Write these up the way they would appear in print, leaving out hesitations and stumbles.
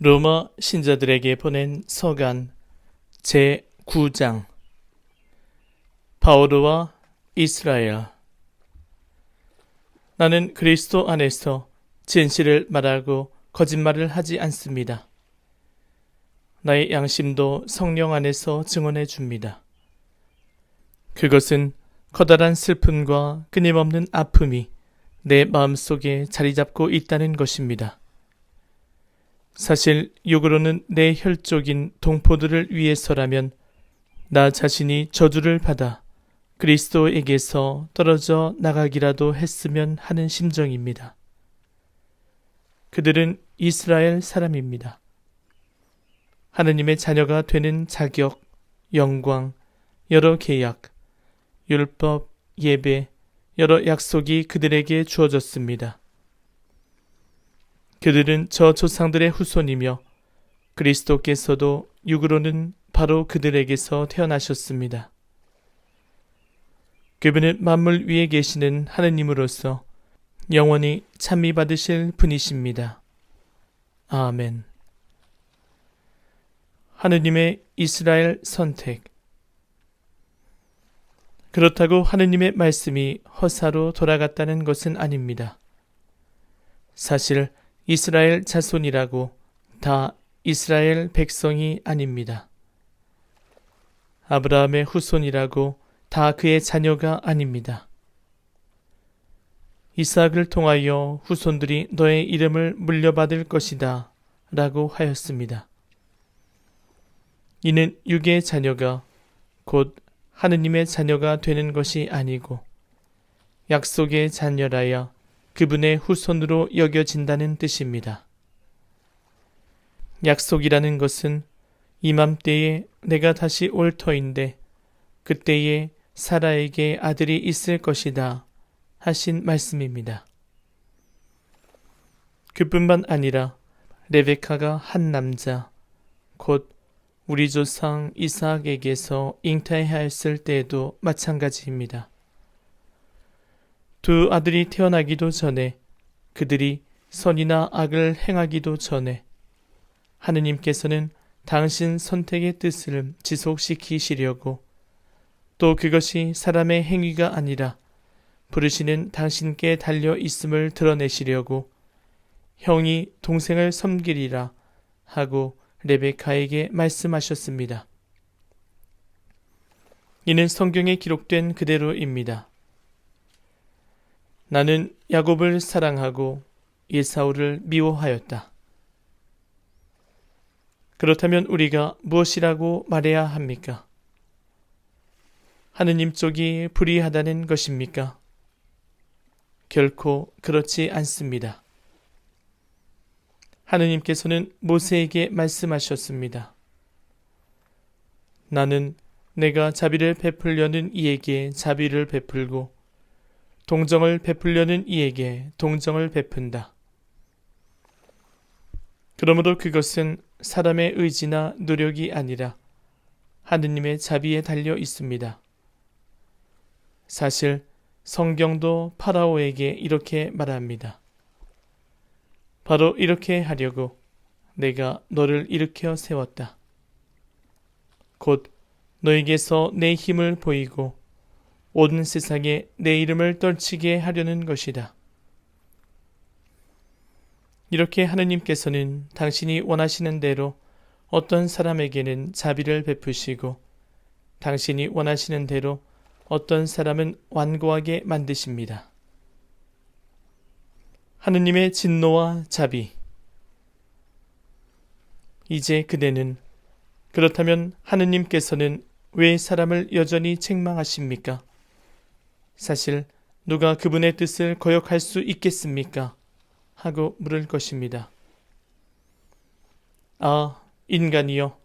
로마 신자들에게 보낸 서간 제9장. 바오로와 이스라엘. 나는 그리스도 안에서 진실을 말하고 거짓말을 하지 않습니다. 나의 양심도 성령 안에서 증언해 줍니다. 그것은 커다란 슬픔과 끊임없는 아픔이 내 마음속에 자리 잡고 있다는 것입니다. 사실 육으로는 내 혈족인 동포들을 위해서라면 나 자신이 저주를 받아 그리스도에게서 떨어져 나가기라도 했으면 하는 심정입니다. 그들은 이스라엘 사람입니다. 하느님의 자녀가 되는 자격, 영광, 여러 계약, 율법, 예배, 여러 약속이 그들에게 주어졌습니다. 그들은 저 조상들의 후손이며 그리스도께서도 육으로는 바로 그들에게서 태어나셨습니다. 그분은 만물 위에 계시는 하느님으로서 영원히 찬미받으실 분이십니다. 아멘. 하느님의 이스라엘 선택. 그렇다고 하느님의 말씀이 허사로 돌아갔다는 것은 아닙니다. 사실 이스라엘 자손이라고 다 이스라엘 백성이 아닙니다. 아브라함의 후손이라고 다 그의 자녀가 아닙니다. 이삭을 통하여 후손들이 너의 이름을 물려받을 것이다 라고 하였습니다. 이는 육의 자녀가 곧 하느님의 자녀가 되는 것이 아니고 약속의 자녀라야 그분의 후손으로 여겨진다는 뜻입니다. 약속이라는 것은 이맘때에 내가 다시 올 터인데 그때에 사라에게 아들이 있을 것이다 하신 말씀입니다. 그뿐만 아니라 레베카가 한 남자 곧 우리 조상 이삭에게서 잉태하였을 때에도 마찬가지입니다. 두 아들이 태어나기도 전에 그들이 선이나 악을 행하기도 전에 하느님께서는 당신 선택의 뜻을 지속시키시려고 또 그것이 사람의 행위가 아니라 부르시는 당신께 달려 있음을 드러내시려고 형이 동생을 섬기리라 하고 레베카에게 말씀하셨습니다. 이는 성경에 기록된 그대로입니다. 나는 야곱을 사랑하고 에사우를 미워하였다. 그렇다면 우리가 무엇이라고 말해야 합니까? 하느님 쪽이 불의하다는 것입니까? 결코 그렇지 않습니다. 하느님께서는 모세에게 말씀하셨습니다. 나는 내가 자비를 베풀려는 이에게 자비를 베풀고 동정을 베풀려는 이에게 동정을 베푼다. 그러므로 그것은 사람의 의지나 노력이 아니라 하느님의 자비에 달려 있습니다. 사실 성경도 파라오에게 이렇게 말합니다. 바로 이렇게 하려고 내가 너를 일으켜 세웠다. 곧 너에게서 내 힘을 보이고 온 세상에 내 이름을 떨치게 하려는 것이다. 이렇게 하느님께서는 당신이 원하시는 대로 어떤 사람에게는 자비를 베푸시고 당신이 원하시는 대로 어떤 사람은 완고하게 만드십니다. 하느님의 진노와 자비. 이제 그대는 그렇다면 하느님께서는 왜 사람을 여전히 책망하십니까? 사실 누가 그분의 뜻을 거역할 수 있겠습니까? 하고 물을 것입니다. 아, 인간이여.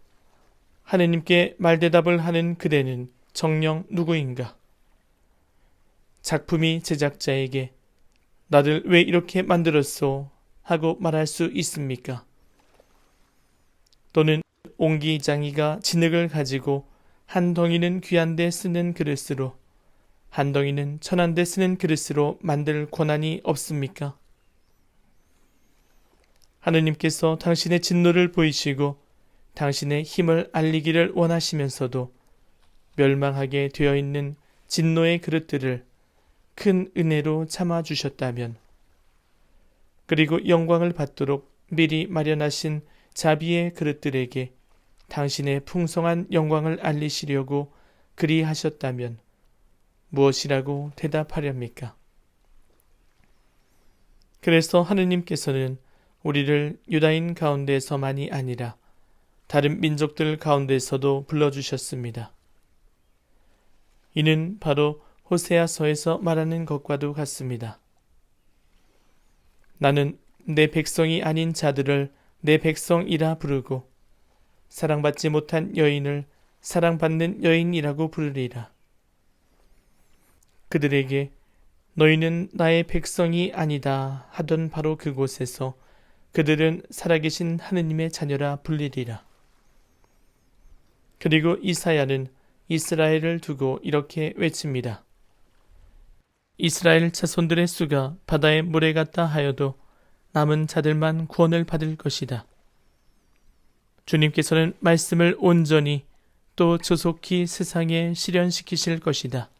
하느님께 말대답을 하는 그대는 정녕 누구인가? 작품이 제작자에게 나를 왜 이렇게 만들었소? 하고 말할 수 있습니까? 또는 옹기장이가 진흙을 가지고 한 덩이는 귀한 데 쓰는 그릇으로 한 덩이는 천한 데 쓰는 그릇으로 만들 권한이 없습니까? 하느님께서 당신의 진노를 보이시고 당신의 힘을 알리기를 원하시면서도 멸망하게 되어 있는 진노의 그릇들을 큰 은혜로 참아주셨다면, 그리고 영광을 받도록 미리 마련하신 자비의 그릇들에게 당신의 풍성한 영광을 알리시려고 그리하셨다면 무엇이라고 대답하렵니까? 그래서 하느님께서는 우리를 유다인 가운데서만이 아니라 다른 민족들 가운데서도 불러주셨습니다. 이는 바로 호세아서에서 말하는 것과도 같습니다. 나는 내 백성이 아닌 자들을 내 백성이라 부르고 사랑받지 못한 여인을 사랑받는 여인이라고 부르리라. 그들에게 너희는 나의 백성이 아니다 하던 바로 그곳에서 그들은 살아계신 하느님의 자녀라 불리리라. 그리고 이사야는 이스라엘을 두고 이렇게 외칩니다. 이스라엘 자손들의 수가 바다의 물에 같다 하여도 남은 자들만 구원을 받을 것이다. 주님께서는 말씀을 온전히 또 조속히 세상에 실현시키실 것이다.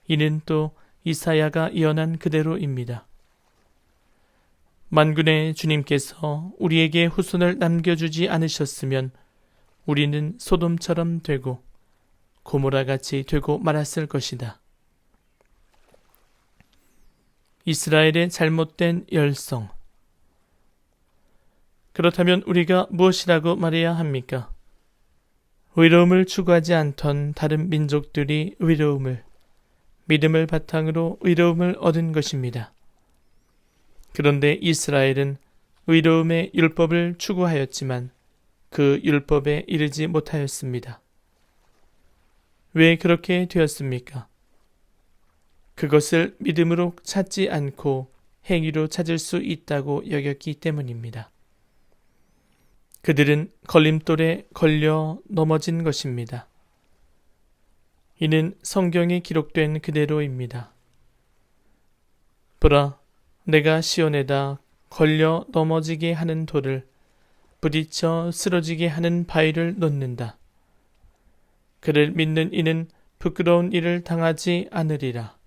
이는 또 이사야가 예언한 그대로입니다. 만군의 주님께서 우리에게 후손을 남겨주지 않으셨으면 우리는 소돔처럼 되고 고모라같이 되고 말았을 것이다. 이스라엘의 잘못된 열성. 그렇다면 우리가 무엇이라고 말해야 합니까? 의로움을 추구하지 않던 다른 민족들이 의로움을, 믿음을 바탕으로 의로움을 얻은 것입니다. 그런데 이스라엘은 의로움의 율법을 추구하였지만 그 율법에 이르지 못하였습니다. 왜 그렇게 되었습니까? 그것을 믿음으로 찾지 않고 행위로 찾을 수 있다고 여겼기 때문입니다. 그들은 걸림돌에 걸려 넘어진 것입니다. 이는 성경에 기록된 그대로입니다. 보라, 내가 시온에다 걸려 넘어지게 하는 돌을 부딪혀 쓰러지게 하는 바위를 놓는다. 그를 믿는 이는 부끄러운 일을 당하지 않으리라.